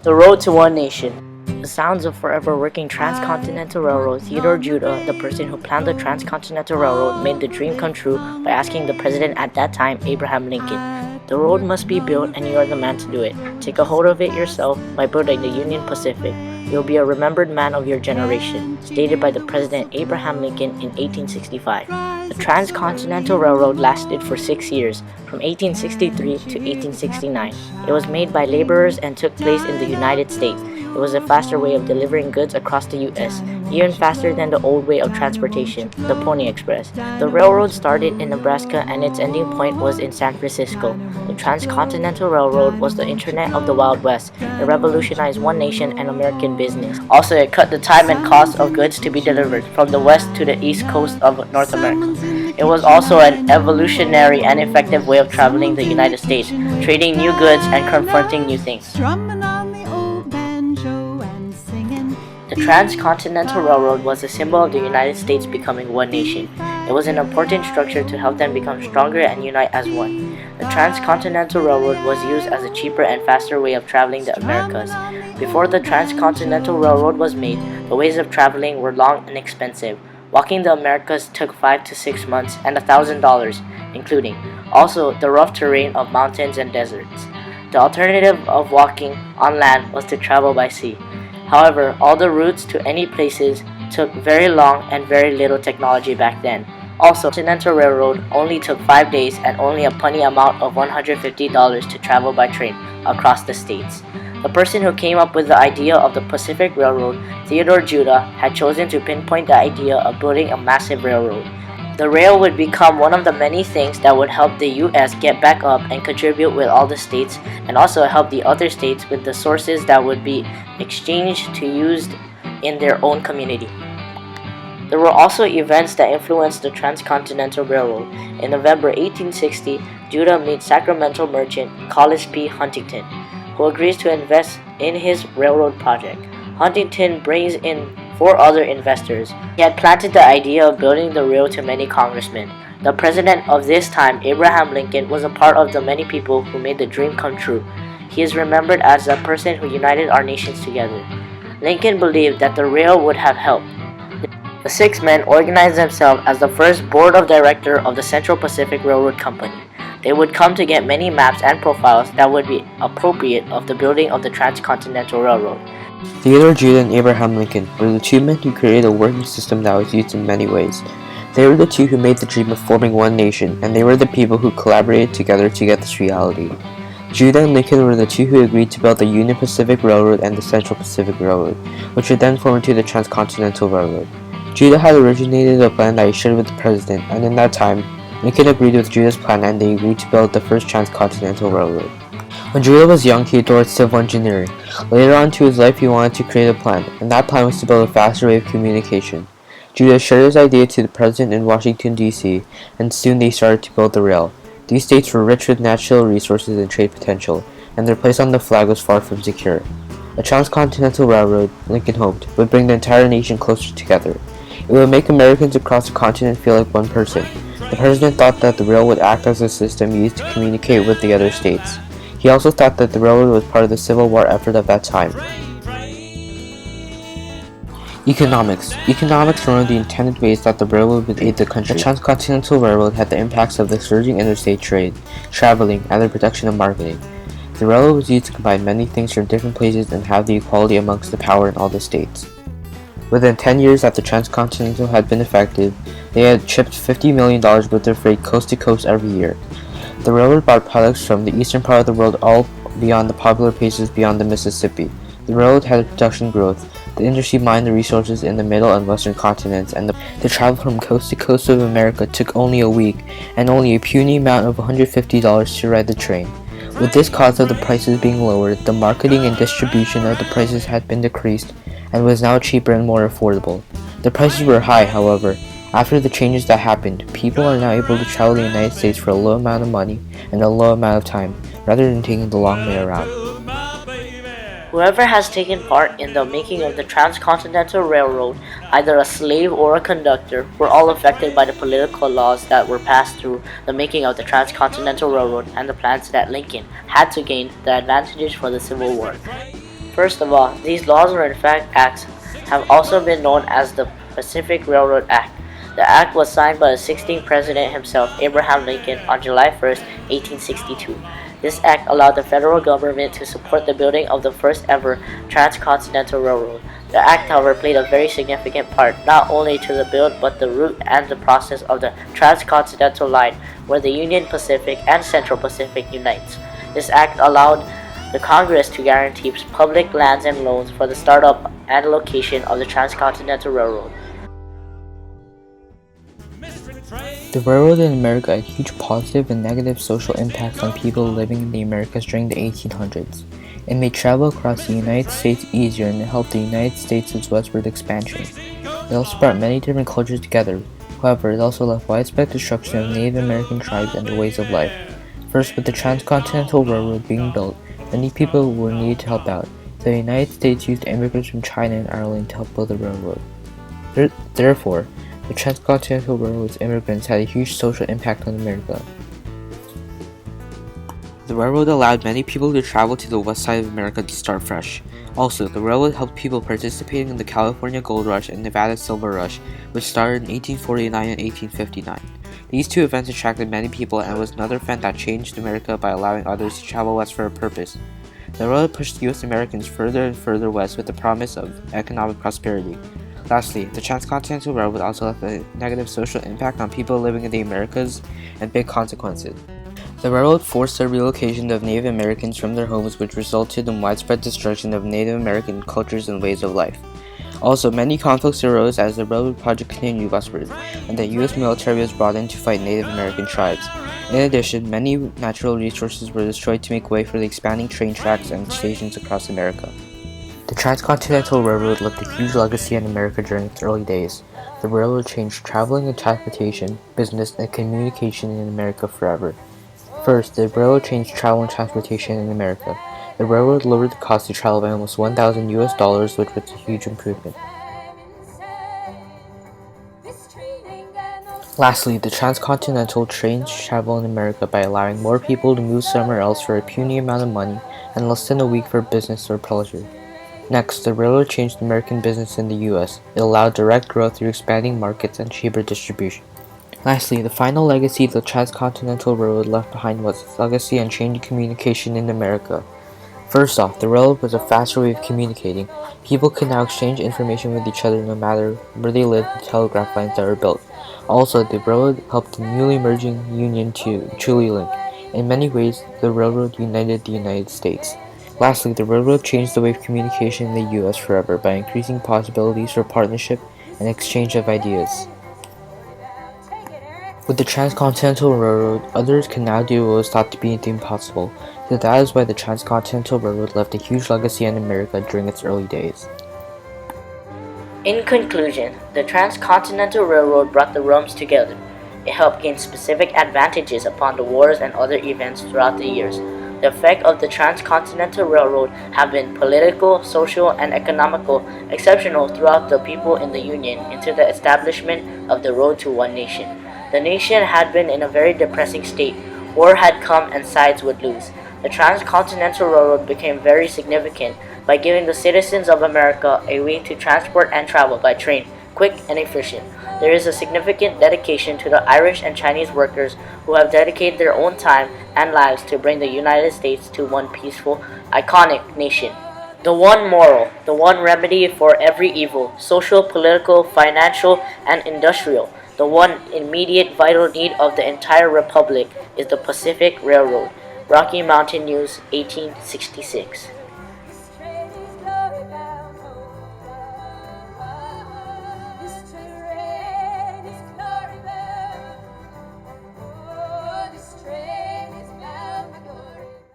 The Road to One Nation. The sounds of forever working Transcontinental Railroad. Theodore Judah, the person who planned the Transcontinental Railroad, made the dream come true by asking the president at that time, Abraham Lincoln, "The road must be built and you are the man to do it. Take a hold of it yourself by building the Union Pacific. You'll be a remembered man of your generation," stated by the President Abraham Lincoln in 1865. The Transcontinental Railroad lasted for 6 years, from 1863 to 1869. It was made by laborers and took place in the United States. It was a faster way of delivering goods across the U.S., even faster than the old way of transportation, the Pony Express. The railroad started in Nebraska and its ending point was in San Francisco. The Transcontinental Railroad was the internet of the Wild West. It revolutionized one nation and American business. Also, it cut the time and cost of goods to be delivered from the west to the east coast of North America. It was also an evolutionary and effective way of traveling the United States, trading new goods and confronting new things. The Transcontinental Railroad was a symbol of the United States becoming one nation. It was an important structure to help them become stronger and unite as one. The Transcontinental Railroad was used as a cheaper and faster way of traveling the Americas. Before the Transcontinental Railroad was made, the ways of traveling were long and expensive. Walking the Americas took 5 to 6 months and $1,000, including. Also, the rough terrain of mountains and deserts. The alternative of walking on land was to travel by sea. However, all the routes to any places took very long and very little technology back then. Also, the Continental Railroad only took 5 days and only a puny amount of $150 to travel by train across the states. The person who came up with the idea of the Pacific Railroad, Theodore Judah, had chosen to pinpoint the idea of building a massive railroad. The rail would become one of the many things that would help the U.S. get back up and contribute with all the states, and also help the other states with the sources that would be exchanged to used in their own community. There were also events that influenced the Transcontinental Railroad. In November 1860, Judah meets Sacramento merchant Collis P. Huntington, who agrees to invest in his railroad project. Huntington brings in 4 other investors. He had planted the idea of building the rail to many congressmen. The president of this time, Abraham Lincoln, was a part of the many people who made the dream come true. He is remembered as the person who united our nations together. Lincoln believed that the rail would have helped. The 6 men organized themselves as the first board of directors of the Central Pacific Railroad Company. They would come to get many maps and profiles that would be appropriate of the building of the Transcontinental Railroad. Theodore Judah and Abraham Lincoln were the 2 men who created a working system that was used in many ways. They were the 2 who made the dream of forming one nation, and they were the people who collaborated together to get this reality. Judah and Lincoln were the 2 who agreed to build the Union Pacific Railroad and the Central Pacific Railroad, which would then form into the Transcontinental Railroad. Judah had originated a plan that he shared with the president, and in that time, Lincoln agreed with Judah's plan and they agreed to build the first Transcontinental Railroad. When Judah was young, he adored civil engineering. Later on to his life, he wanted to create a plan, and that plan was to build a faster way of communication. Judah shared his idea to the president in Washington, D.C., and soon they started to build the rail. These states were rich with natural resources and trade potential, and their place on the flag was far from secure. A transcontinental railroad, Lincoln hoped, would bring the entire nation closer together. It would make Americans across the continent feel like one person. The president thought that the rail would act as a system used to communicate with the other states. He also thought that the railroad was part of the Civil War effort of that time. Economics. Economics were one of the intended ways that the railroad would aid the country. The Transcontinental Railroad had the impacts of the surging interstate trade, traveling, and the production of marketing. The railroad was used to combine many things from different places and have the equality amongst the power in all the states. Within 10 years that the Transcontinental had been effective, they had shipped $50 million worth of freight coast to coast every year. The railroad brought products from the eastern part of the world all beyond the popular places beyond the Mississippi. The railroad had production growth. The industry mined the resources in the middle and western continents, and the travel from coast to coast of America took only a week and only a puny amount of $150 to ride the train. With this cause of the prices being lowered, the marketing and distribution of the prices had been decreased and was now cheaper and more affordable. The prices were high, however. After the changes that happened, people are now able to travel the United States for a low amount of money and a low amount of time, rather than taking the long way around. Whoever has taken part in the making of the Transcontinental Railroad, either a slave or a conductor, were all affected by the political laws that were passed through the making of the Transcontinental Railroad and the plans that Lincoln had to gain the advantages for the Civil War. First of all, these laws, or in fact acts, have also been known as the Pacific Railroad Act. The act was signed by the 16th President himself, Abraham Lincoln, on July 1st, 1862. This act allowed the federal government to support the building of the first ever transcontinental railroad. The act, however, played a very significant part, not only to the build but the route and the process of the transcontinental line, where the Union Pacific and Central Pacific unites. This act allowed the Congress to guarantee public lands and loans for the startup and location of the Transcontinental Railroad. The railroad in America had huge positive and negative social impacts on people living in the Americas during the 1800s. It made travel across the United States easier and it helped the United States' westward expansion. It also brought many different cultures together. However, it also left widespread destruction of Native American tribes and their ways of life. First, with the Transcontinental Railroad being built, many people were needed to help out. The United States used immigrants from China and Ireland to help build the railroad. Therefore, the Transcontinental Railroad's immigrants had a huge social impact on America. The railroad allowed many people to travel to the west side of America to start fresh. Also, the railroad helped people participating in the California Gold Rush and Nevada Silver Rush, which started in 1849 and 1859. These two events attracted many people and was another event that changed America by allowing others to travel west for a purpose. The railroad pushed U.S. Americans further and further west with the promise of economic prosperity. Lastly, the Transcontinental Railroad also left a negative social impact on people living in the Americas and big consequences. The railroad forced the relocation of Native Americans from their homes, which resulted in widespread destruction of Native American cultures and ways of life. Also, many conflicts arose as the railroad project continued westward, and the U.S. military was brought in to fight Native American tribes. In addition, many natural resources were destroyed to make way for the expanding train tracks and stations across America. The Transcontinental Railroad left a huge legacy in America during its early days. The railroad changed traveling and transportation, business, and communication in America forever. First, the railroad changed travel and transportation in America. The railroad lowered the cost to travel by almost $1,000, which was a huge improvement. Lastly, the transcontinental changed travel in America by allowing more people to move somewhere else for a puny amount of money and less than a week for business or pleasure. Next, the railroad changed American business in the U.S. It allowed direct growth through expanding markets and cheaper distribution. Lastly, the final legacy the Transcontinental Railroad left behind was its legacy on changing communication in America. First off, the railroad was a faster way of communicating. People could now exchange information with each other no matter where they lived with telegraph lines that were built. Also, the railroad helped the newly emerging Union to truly link. In many ways, the railroad united the United States. Lastly, the railroad changed the way of communication in the U.S. forever by increasing possibilities for partnership and exchange of ideas. With the Transcontinental Railroad, others can now do what was thought to be impossible, so that is why the Transcontinental Railroad left a huge legacy in America during its early days. In conclusion, the Transcontinental Railroad brought the realms together. It helped gain specific advantages upon the wars and other events throughout the years. The effect of the Transcontinental Railroad have been political, social, and economical, exceptional throughout the people in the Union into the establishment of the road to one nation. The nation had been in a very depressing state. War had come and sides would lose. The Transcontinental Railroad became very significant by giving the citizens of America a way to transport and travel by train, quick and efficient. There is a significant dedication to the Irish and Chinese workers who have dedicated their own time and lives to bring the United States to one peaceful, iconic nation. The one moral, the one remedy for every evil, social, political, financial, and industrial, the one immediate vital need of the entire republic is the Pacific Railroad. Rocky Mountain News, 1866.